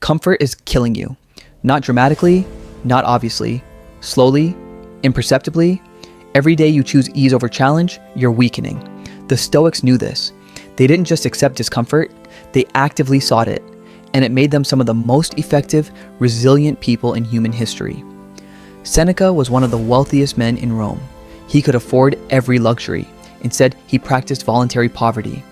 Comfort is killing you. Not dramatically, not obviously, slowly, imperceptibly. Every day you choose ease over challenge, you're weakening. The Stoics knew this. They didn't just accept discomfort, they actively sought it, and it made them some of the most effective, resilient people in human history. Seneca was one of the wealthiest men in Rome. He could afford every luxury. Instead, he practiced voluntary poverty.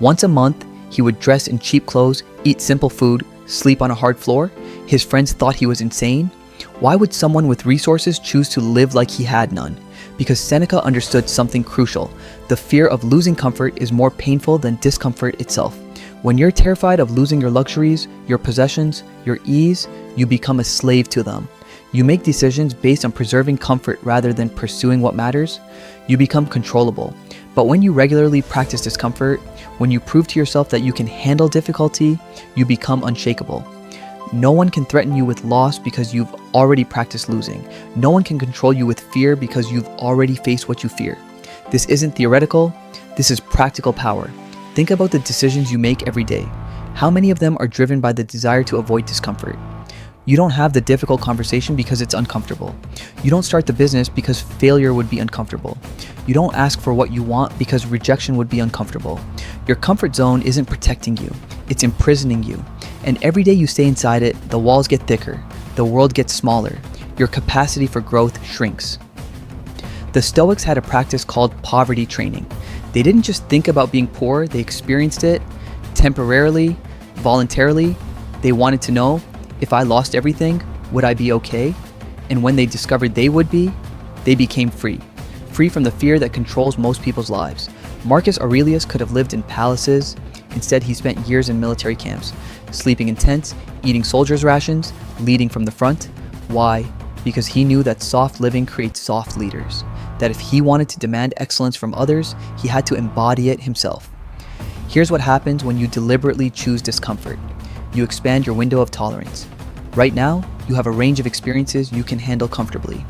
Once a month, he would dress in cheap clothes, eat simple food, sleep on a hard floor. His friends thought he was insane. Why would someone with resources choose to live like he had none? Because Seneca understood something crucial. The fear of losing comfort is more painful than discomfort itself. When you're terrified of losing your luxuries, your possessions, your ease, you become a slave to them. You make decisions based on preserving comfort rather than pursuing what matters. You become controllable. But when you regularly practice discomfort, when you prove to yourself that you can handle difficulty, you become unshakable. No one can threaten you with loss because you've already practiced losing. No one can control you with fear because you've already faced what you fear. This isn't theoretical, this is practical power. Think about the decisions you make every day. How many of them are driven by the desire to avoid discomfort? You don't have the difficult conversation because it's uncomfortable. You don't start the business because failure would be uncomfortable. You don't ask for what you want because rejection would be uncomfortable. Your comfort zone isn't protecting you, it's imprisoning you. And every day you stay inside it, the walls get thicker, the world gets smaller, your capacity for growth shrinks. The Stoics had a practice called poverty training. They didn't just think about being poor, they experienced it temporarily, voluntarily. They wanted to know, if I lost everything, would I be okay? And when they discovered they would be, they became free. Free from the fear that controls most people's lives. Marcus Aurelius could have lived in palaces. Instead, he spent years in military camps, sleeping in tents, eating soldiers' rations, leading from the front. Why? Because he knew that soft living creates soft leaders. That if he wanted to demand excellence from others, he had to embody it himself. Here's what happens when you deliberately choose discomfort. You expand your window of tolerance. Right now, you have a range of experiences you can handle comfortably.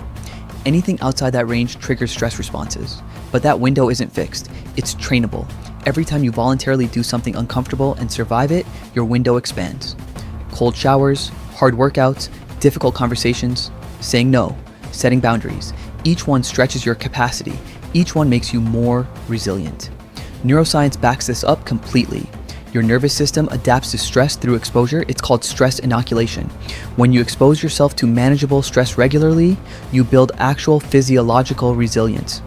Anything outside that range triggers stress responses, but that window isn't fixed, it's trainable. Every time you voluntarily do something uncomfortable and survive it, your window expands. Cold showers, hard workouts, difficult conversations, saying no, setting boundaries. Each one stretches your capacity. Each one makes you more resilient. Neuroscience backs this up completely. Your nervous system adapts to stress through exposure. It's called stress inoculation. When you expose yourself to manageable stress regularly, you build actual physiological resilience.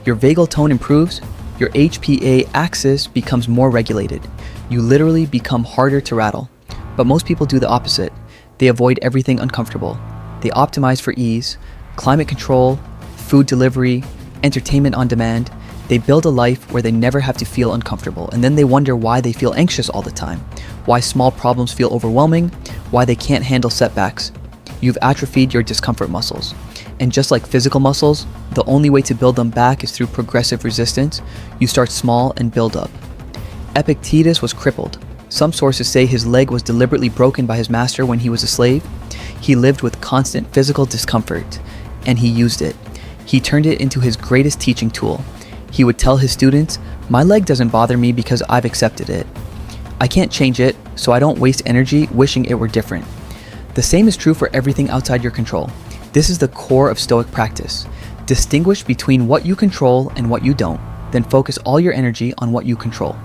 Your vagal tone improves, your HPA axis becomes more regulated. You literally become harder to rattle. But most people do the opposite. They avoid everything uncomfortable. They optimize for ease, climate control, food delivery, entertainment on demand. They build a life where they never have to feel uncomfortable, and then they wonder why they feel anxious all the time, why small problems feel overwhelming, why they can't handle setbacks. You've atrophied your discomfort muscles. And just like physical muscles, the only way to build them back is through progressive resistance. You start small and build up. Epictetus was crippled. Some sources say his leg was deliberately broken by his master when he was a slave. He lived with constant physical discomfort, and he used it. He turned it into his greatest teaching tool. He would tell his students, "My leg doesn't bother me because I've accepted it. I can't change it, so I don't waste energy wishing it were different." The same is true for everything outside your control. This is the core of Stoic practice. Distinguish between what you control and what you don't, then focus all your energy on what you control.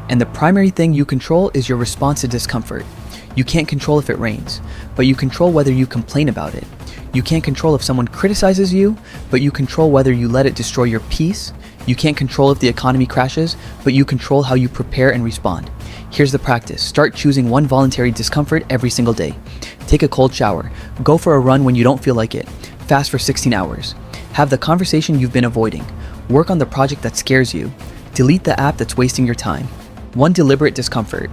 And the primary thing you control is your response to discomfort. You can't control if it rains, but you control whether you complain about it. You can't control if someone criticizes you, but you control whether you let it destroy your peace. You can't control if the economy crashes, but you control how you prepare and respond. Here's the practice. Start choosing one voluntary discomfort every single day. Take a cold shower. Go for a run when you don't feel like it. Fast for 16 hours. Have the conversation you've been avoiding. Work on the project that scares you. Delete the app that's wasting your time. One deliberate discomfort.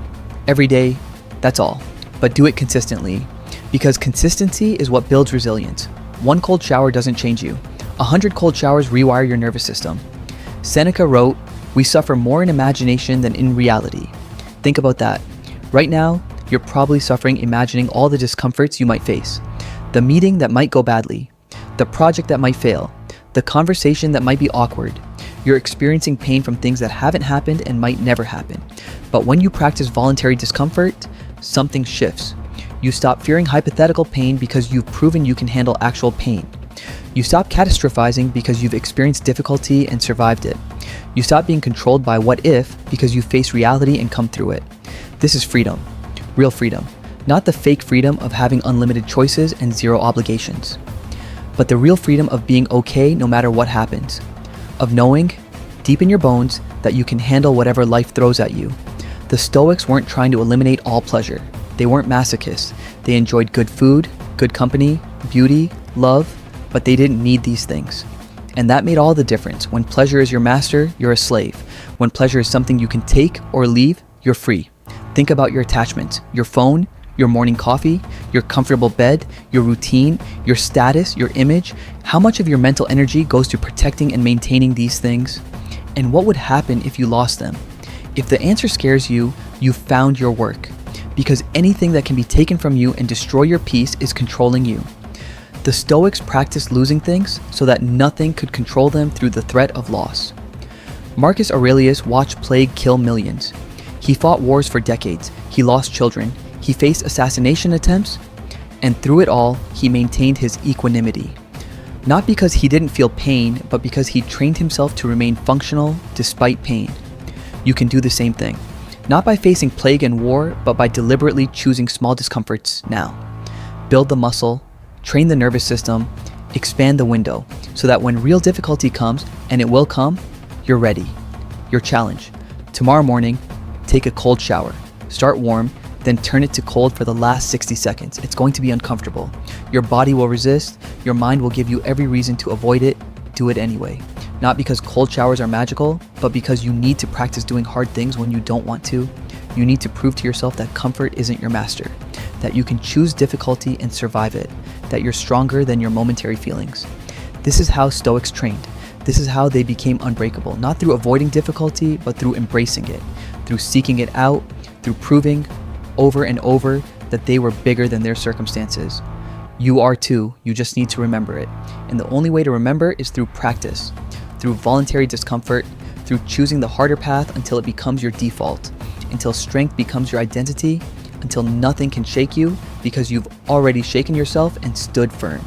Every day, that's all. But do it consistently. Because consistency is what builds resilience. One cold shower doesn't change you. 100 cold showers rewire your nervous system. Seneca wrote, "We suffer more in imagination than in reality." Think about that. Right now, you're probably suffering imagining all the discomforts you might face. The meeting that might go badly. The project that might fail. The conversation that might be awkward. You're experiencing pain from things that haven't happened and might never happen. But when you practice voluntary discomfort, something shifts. You stop fearing hypothetical pain because you've proven you can handle actual pain. You stop catastrophizing because you've experienced difficulty and survived it. You stop being controlled by what if because you face reality and come through it. This is freedom, real freedom, not the fake freedom of having unlimited choices and zero obligations, but the real freedom of being okay no matter what happens, of knowing, deep in your bones, that you can handle whatever life throws at you. The Stoics weren't trying to eliminate all pleasure. They weren't masochists. They enjoyed good food, good company, beauty, love, but they didn't need these things. And that made all the difference. When pleasure is your master, you're a slave. When pleasure is something you can take or leave, you're free. Think about your attachments, your phone, your morning coffee, your comfortable bed, your routine, your status, your image. How much of your mental energy goes to protecting and maintaining these things? And what would happen if you lost them? If the answer scares you, you've found your work. Because anything that can be taken from you and destroy your peace is controlling you. The Stoics practiced losing things so that nothing could control them through the threat of loss. Marcus Aurelius watched plague kill millions. He fought wars for decades. He lost children. He faced assassination attempts. And through it all, he maintained his equanimity. Not because he didn't feel pain, but because he trained himself to remain functional despite pain. You can do the same thing. Not by facing plague and war, but by deliberately choosing small discomforts now. Build the muscle, train the nervous system, expand the window, so that when real difficulty comes, and it will come, you're ready. Your challenge. Tomorrow morning, take a cold shower. Start warm, then turn it to cold for the last 60 seconds. It's going to be uncomfortable. Your body will resist. Your mind will give you every reason to avoid it. Do it anyway. Not because cold showers are magical, but because you need to practice doing hard things when you don't want to. You need to prove to yourself that comfort isn't your master, that you can choose difficulty and survive it, that you're stronger than your momentary feelings. This is how Stoics trained. This is how they became unbreakable, not through avoiding difficulty, but through embracing it, through seeking it out, through proving over and over that they were bigger than their circumstances. You are too, you just need to remember it. And the only way to remember is through practice, through voluntary discomfort, through choosing the harder path until it becomes your default, until strength becomes your identity, until nothing can shake you because you've already shaken yourself and stood firm.